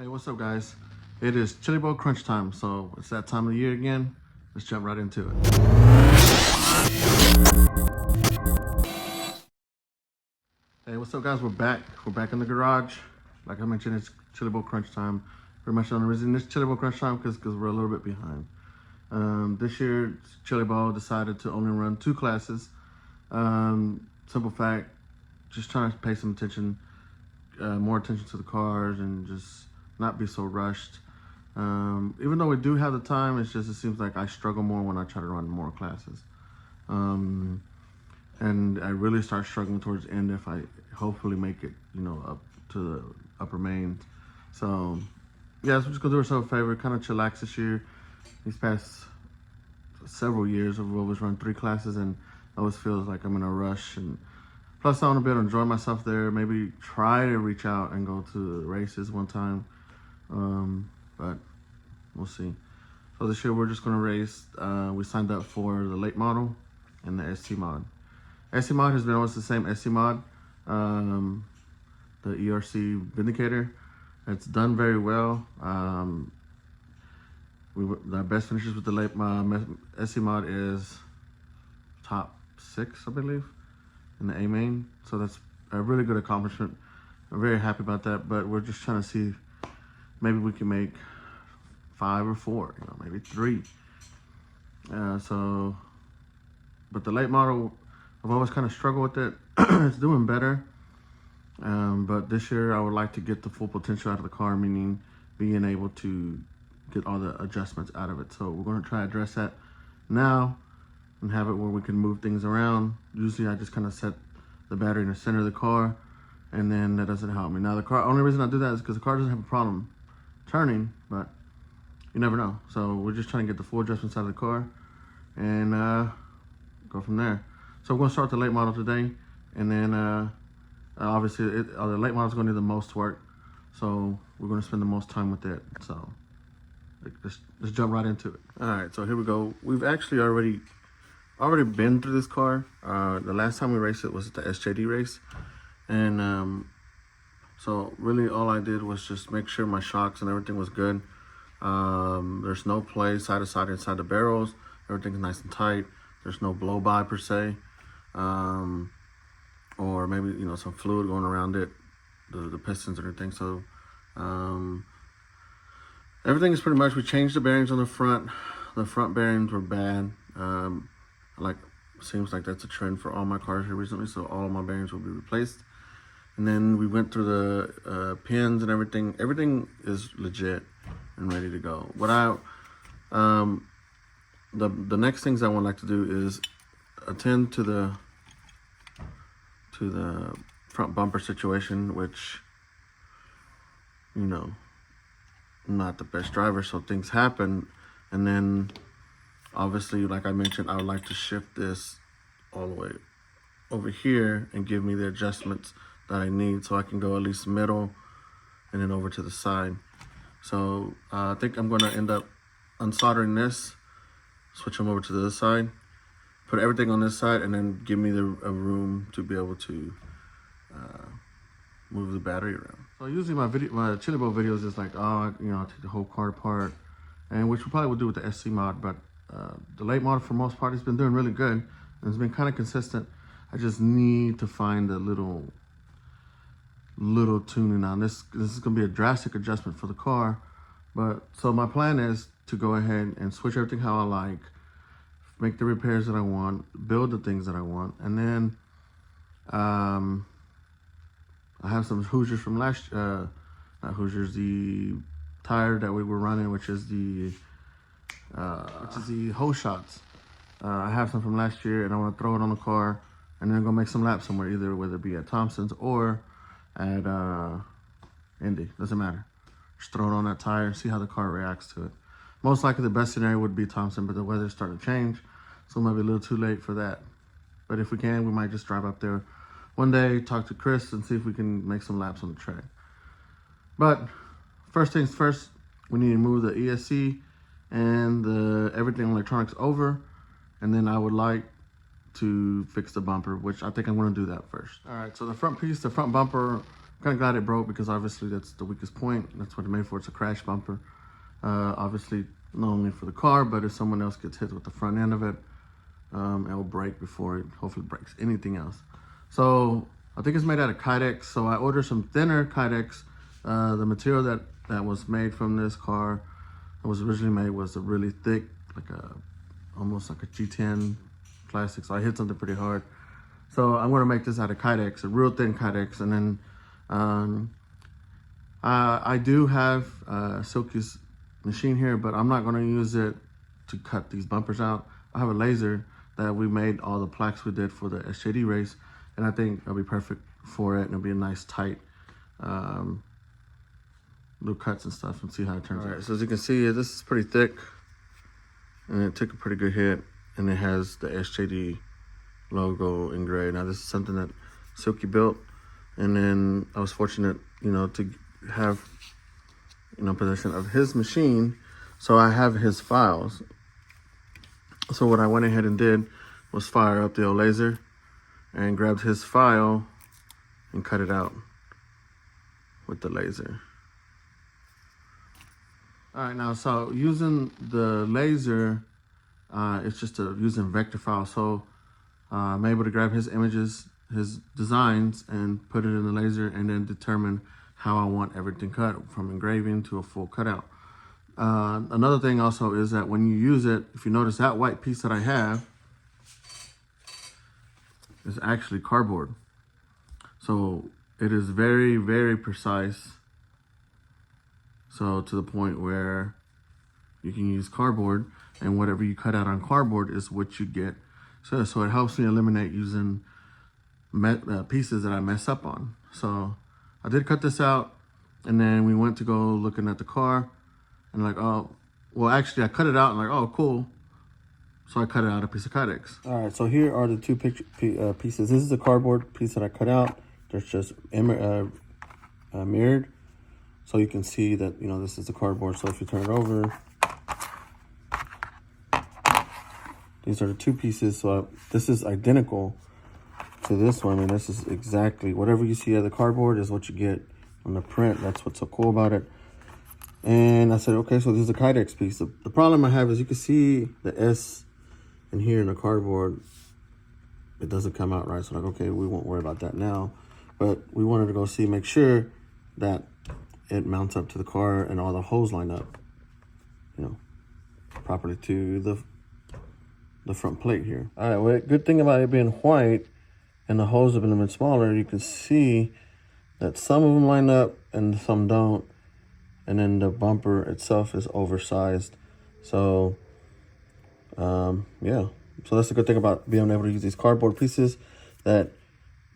Hey, what's up, guys? It is Chillibowl crunch time, so it's that time of the year again. Let's jump right into it. Hey, what's up, guys? We're back. We're back in the garage. Like I mentioned, it's Chillibowl crunch time. Pretty much the only reason it's Chillibowl crunch time because we're a little bit behind. This year, Chillibowl decided to only run 2 classes. Simple fact, just trying to pay some attention, more attention to the cars and just not be so rushed. Even though we do have the time, it seems like I struggle more when I try to run more classes. And I really start struggling towards the end if I hopefully make it, up to the upper mains. So, yeah, so we're just gonna do ourselves a favor, kind of chillax this year. These past several years, I've always run 3 classes, and it always feels like I'm in a rush. And plus, I want to be able to enjoy myself there. Maybe try to reach out and go to the races one time, but we'll see. So this year, we're just gonna race. We signed up for the late model and the ST mod. SC mod has been always the same SC mod, the ERC Vindicator. It's done very well. Our best finishes with the late SC mod is top 6, I believe, in the A main. So that's a really good accomplishment. I'm very happy about that, but we're just trying to see if maybe we can make 5 or 4, maybe 3. But the late model, I've always kind of struggled with it. It's doing better. But this year I would like to get the full potential out of the car, meaning being able to get all the adjustments out of it. So we're going to try to address that now and have it where we can move things around. Usually I just kind of set the battery in the center of the car, and then that doesn't help me. Now the car, only reason I do that is because the car doesn't have a problem turning, but you never know. So we're just trying to get the full adjustments out of the car and go from there. So we're going to start the late model today, and then obviously the late model is going to do the most work, so we're going to spend the most time with it. So let's jump right into it. All right, so here we go. We've actually already been through this car. The last time we raced it was at the SJD race, and so really all I did was just make sure my shocks and everything was good. There's no play side to side inside the barrels. Everything's nice and tight. There's no blow by per se. Or maybe some fluid going around it, the pistons and everything. So everything is pretty much, we changed the bearings on the front. The front bearings were bad. Seems like that's a trend for all my cars here recently, so all of my bearings will be replaced. And then we went through the pins and everything. Everything is legit and ready to go. The next things I would like to do is attend to the front bumper situation, which I'm not the best driver, so things happen. And then obviously, like I mentioned, I would like to shift this all the way over here and give me the adjustments that I need so I can go at least middle and then over to the side. So I think I'm going to end up unsoldering this, switch them over to the other side, put everything on this side, and then give me a room to be able to move the battery around. So usually my Chillibowl videos is like, I'll take the whole car apart, and which we probably would do with the SC mod, but the late model for most part has been doing really good, and it's been kind of consistent. I just need to find a little tuning on this. This is going to be a drastic adjustment for the car, but so my plan is to go ahead and switch everything how I like, make the repairs that I want, build the things that I want, and then I have some Hoosiers from last, not Hoosiers, the tire that we were running, which is the hose shots. I have some from last year, and I want to throw it on the car, and then go make some laps somewhere, either whether it be at Thompson's or at Indy, doesn't matter. Just throw it on that tire and see how the car reacts to it. Most likely the best scenario would be Thompson, but the weather's starting to change, so it might be a little too late for that. But if we can, we might just drive up there one day, talk to Chris, and see if we can make some laps on the track. But first things first, we need to move the ESC and everything electronics over, and then I would like to fix the bumper, which I think I'm going to do that first. All right, so the front piece, the front bumper kind of glad it broke because obviously that's the weakest point. That's what it's made for. It's a crash bumper. Obviously not only for the car, but if someone else gets hit with the front end of it, it will break before it hopefully breaks anything else. So I think it's made out of Kydex. So I ordered some thinner Kydex. The material that was made from this car, that was originally made, was a really thick, like almost like a G10 plastic. So I hit something pretty hard. So I'm gonna make this out of Kydex, a real thin Kydex. And then I do have Silky's machine here, but I'm not gonna use it to cut these bumpers out. I have a laser that we made all the plaques we did for the SJD race, and I think it'll be perfect for it, and it'll be a nice tight little cuts and stuff, and see how it turns out. So as you can see, this is pretty thick, and it took a pretty good hit, and it has the SJD logo engraved. Now this is something that Silky built, and then I was fortunate, to have, possession of his machine, so I have his files. So what I went ahead and did was fire up the old laser and grabbed his file and cut it out with the laser. All right, now, so using the laser, it's just using vector file. So I'm able to grab his images, his designs, and put it in the laser, and then determine how I want everything cut, from engraving to a full cutout. Another thing also is that when you use it, if you notice, that white piece that I have is actually cardboard. So it is very, very precise. So to the point where you can use cardboard, and whatever you cut out on cardboard is what you get. So it helps me eliminate using pieces that I mess up on. So I did cut this out, and then we went to go looking at the car, and like, oh, well, actually I cut it out and like, oh, cool. So I cut it out a piece of Kydex. All right, so here are the two pieces. This is the cardboard piece that I cut out. There's just mirrored. So you can see that, this is the cardboard. So if you turn it over, these are the two pieces. So this is identical to this one, and this is exactly whatever you see on the cardboard is what you get on the print. That's what's so cool about it. And I said, okay, so this is a Kydex piece. The problem I have is you can see the S in here in the cardboard. It doesn't come out right. So like, okay, we won't worry about that now. But we wanted to go make sure that it mounts up to the car and all the holes line up, properly to the front plate here. All right, well, good thing about it being white and the holes have been a little bit smaller, you can see that some of them line up and some don't. And then the bumper itself is oversized. So, yeah. So that's the good thing about being able to use these cardboard pieces, that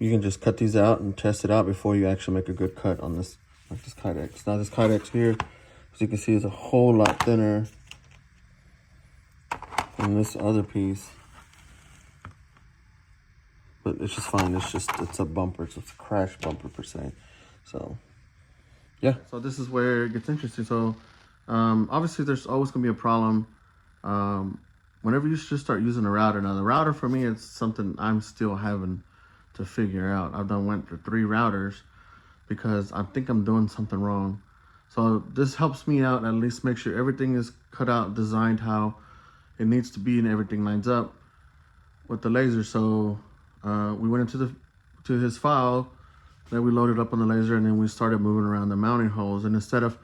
you can just cut these out and test it out before you actually make a good cut on this, like this Kydex. Now this Kydex here, as you can see, is a whole lot thinner than this other piece. But it's just fine. It's a bumper. It's a crash bumper per se. So, yeah. So this is where it gets interesting. So, obviously there's always going to be a problem whenever you just start using a router. Now the router for me is something I'm still having to figure out. I've went through 3 routers because I think I'm doing something wrong. So this helps me out, at least make sure everything is cut out, designed how it needs to be, and everything lines up with the laser. So we went into his file that we loaded up on the laser, and then we started moving around the mounting holes. And instead of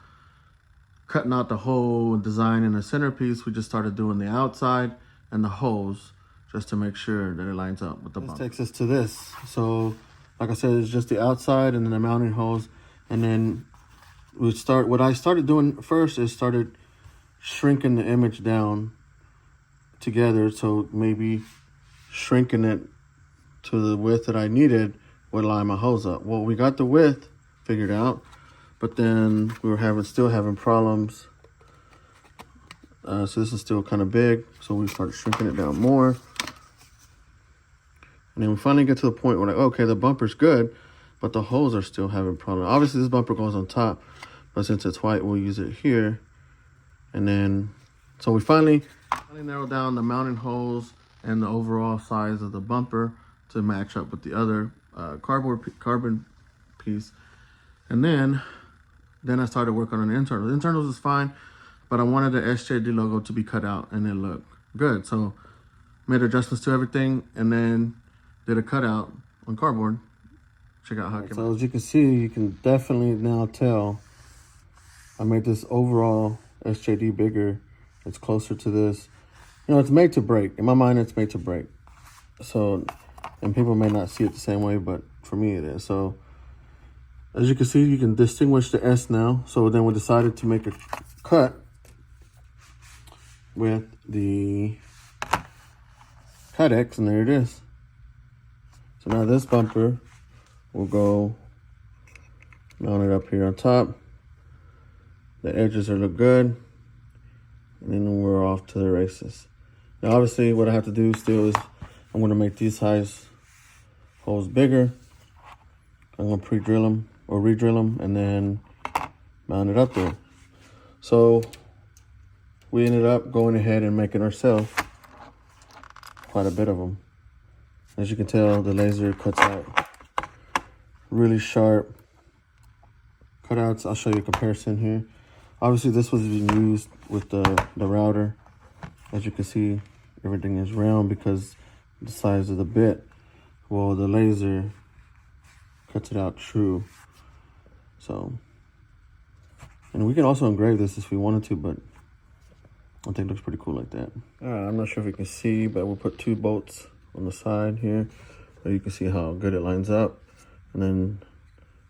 cutting out the whole design in the centerpiece, we just started doing the outside and the holes, just to make sure that it lines up with the bump. This takes us to this. So like I said, it's just the outside and then the mounting holes. And then what I started doing first is started shrinking the image down together. So maybe shrinking it to the width that I needed would line my hose up. Well, we got the width figured out, but then we were still having problems. So this is still kind of big. So we started shrinking it down more. And then we finally get to the point where like, okay, the bumper's good, but the holes are still having problems. Obviously this bumper goes on top, but since it's white, we'll use it here. And then, so we finally narrowed down the mounting holes and the overall size of the bumper to match up with the other carbon piece. And then I started working on the internals. The internals is fine, but I wanted the SJD logo to be cut out and it looked good. So made adjustments to everything and then did a cutout on cardboard. Check out how it came out. So as you can see, you can definitely now tell I made this overall SJD bigger. It's closer to this. You know, it's made to break. In my mind, it's made to break. So, and people may not see it the same way, but for me it is. So as you can see, you can distinguish the S now. So then we decided to make a cut with the Kydex, and there it is. So now this bumper will go mounted up here on top. The edges are look good, and then we're off to the races. Now obviously what I have to do still is I'm going to make these size holes bigger. I'm going to pre-drill them or re-drill them and then mount it up there. So we ended up going ahead and making ourselves quite a bit of them. As you can tell, the laser cuts out really sharp cutouts. I'll show you a comparison here. Obviously this was being used with the router. As you can see, everything is round because the size of the bit. Well, the laser cuts it out true. So, and we can also engrave this if we wanted to, but I think it looks pretty cool like that. All right, I'm not sure if you can see, but we'll put 2 bolts on the side here, so you can see how good it lines up. And then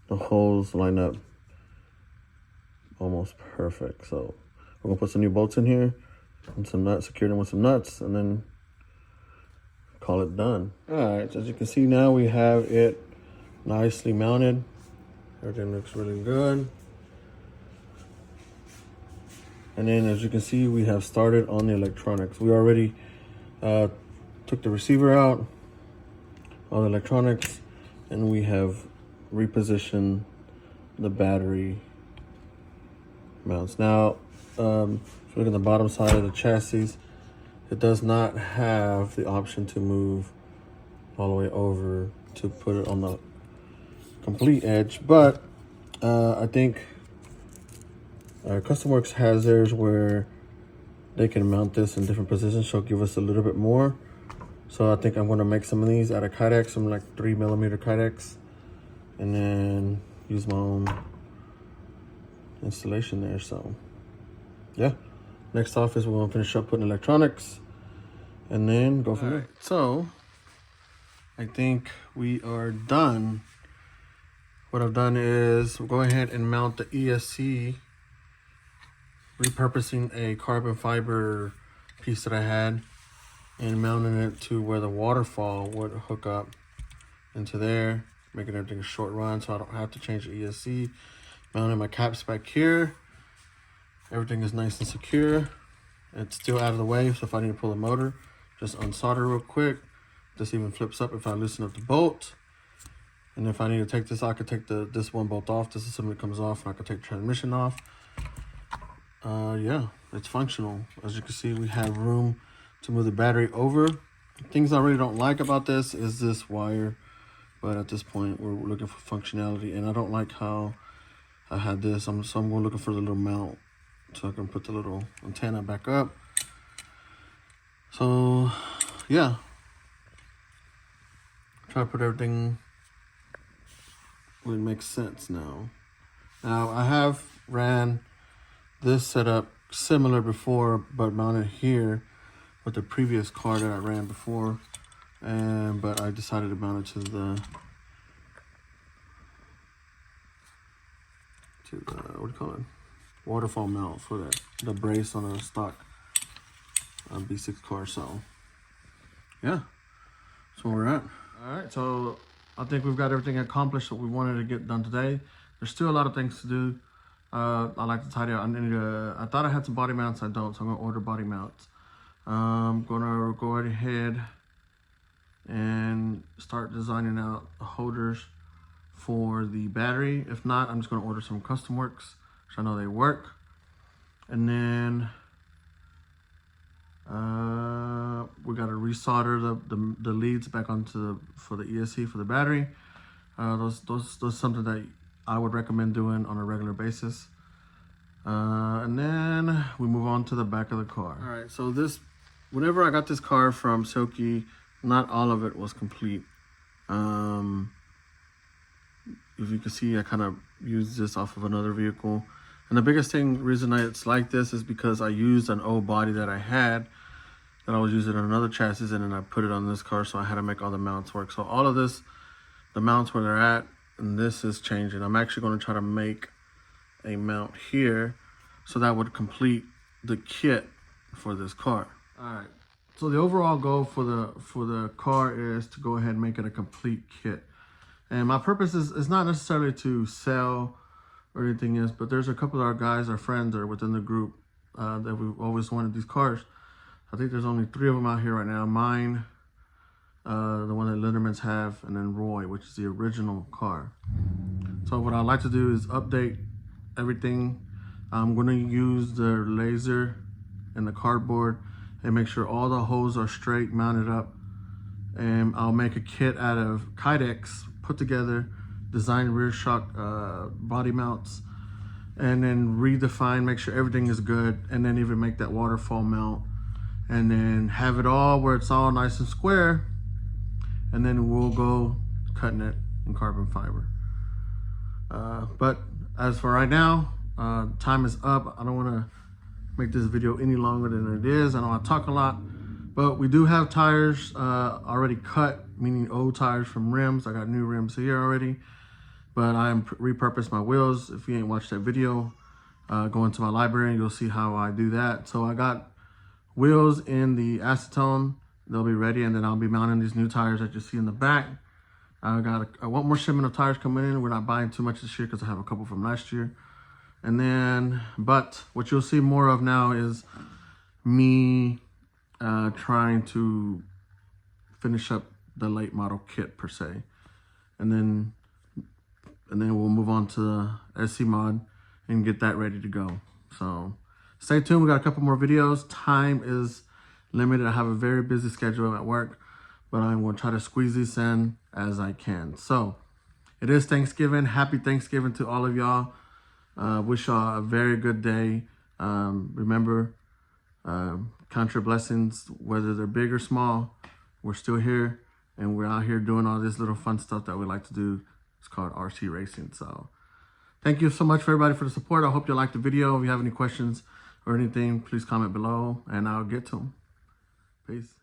the holes line up almost perfect. So we're gonna put some new bolts in here and some nuts, secure them with some nuts, and then call it done. All right, so as you can see now, we have it nicely mounted. Everything looks really good. And then as you can see, we have started on the electronics. We already took the receiver out, all the electronics, and we have repositioned the battery mounts. Now, if you look at the bottom side of the chassis, it does not have the option to move all the way over to put it on the complete edge, but I think CustomWorks has theirs where they can mount this in different positions, so give us a little bit more. So I think I'm going to make some of these out of Kydex, some like 3mm Kydex, and then use my own installation there. So yeah, next off is we're going to finish up putting electronics and then go from there. So I think we are done. What I've done is we'll go ahead and mount the ESC, repurposing a carbon fiber piece that I had and mounting it to where the waterfall would hook up into there, making everything a short run so I don't have to change the ESC. Mounting my caps back here. Everything is nice and secure. It's still out of the way, so if I need to pull the motor, just unsolder real quick. This even flips up if I loosen up the bolt. And if I need to take this, I could take this one bolt off. This assembly comes off, and I could take the transmission off. Yeah, it's functional. As you can see, we have room to move the battery over. Things I really don't like about this is this wire, but at this point, we're looking for functionality, and I don't like how I had this. So I'm going looking for the little mount so I can put the little antenna back up. So, yeah. Try to put everything where it makes sense now. Now, I have ran this setup similar before, but mounted here with the previous car that I ran before. But I decided to mount it to the what do you call it? Waterfall mount for the brace on a stock B6 car. So yeah, that's where we're at. All right, so I think we've got everything accomplished that we wanted to get done today. There's still a lot of things to do. I like to tidy up. I thought I had some body mounts. I don't, so I'm gonna order body mounts. I'm gonna go right ahead and start designing out the holders for the battery. If not, I'm just gonna order some CustomWorks, which I know they work. And then we gotta resolder the leads back onto for the ESC for the battery. Those something that I would recommend doing on a regular basis. And then we move on to the back of the car. All right, so whenever I got this car from Silky, not all of it was complete. If you can see, I kind of used this off of another vehicle. And the biggest reason it's like this is because I used an old body that I had that I was using on another chassis, and then I put it on this car, so I had to make all the mounts work. So all of this, the mounts where they're at, and this is changing. I'm actually going to try to make a mount here, so that would complete the kit for this car. All right. So the overall goal for the car is to go ahead and make it a complete kit. And my purpose is not necessarily to sell or anything else, but there's a couple of our guys, our friends, are within the group that we've always wanted these cars. I think there's only 3 of them out here right now. Mine, the one that Lindermans have, and then Roy, which is the original car. So what I like to do is update everything. I'm going to use the laser and the cardboard and make sure all the holes are straight, mounted up. And I'll make a kit out of Kydex, put together, design rear shock body mounts, and then redefine, make sure everything is good, and then even make that waterfall mount, and then have it all where it's all nice and square, and then we'll go cutting it in carbon fiber. But as for right now, time is up. I don't want to make this video any longer than it is. I know I talk a lot, but we do have tires already cut, meaning old tires from rims. I got new rims here already, but I repurposed my wheels. If you ain't watched that video, go into my library and you'll see how I do that. So I got wheels in the acetone. They'll be ready, and then I'll be mounting these new tires that you see in the back. I want more shipment of tires coming in. We're not buying too much this year because I have a couple from last year. And then, but what you'll see more of now is me trying to finish up the late model kit per se, and then we'll move on to the SC mod and get that ready to go. So stay tuned. We got a couple more videos. Time is limited. I have a very busy schedule at work, but I'm going to try to squeeze these in as I can. So it is Thanksgiving. Happy Thanksgiving to all of y'all. Wish y'all a very good day. Remember, count your blessings, whether they're big or small. We're still here, and we're out here doing all this little fun stuff that we like to do. It's called RC racing. So thank you so much for everybody for the support. I hope you liked the video. If you have any questions or anything, please comment below and I'll get to them. Peace.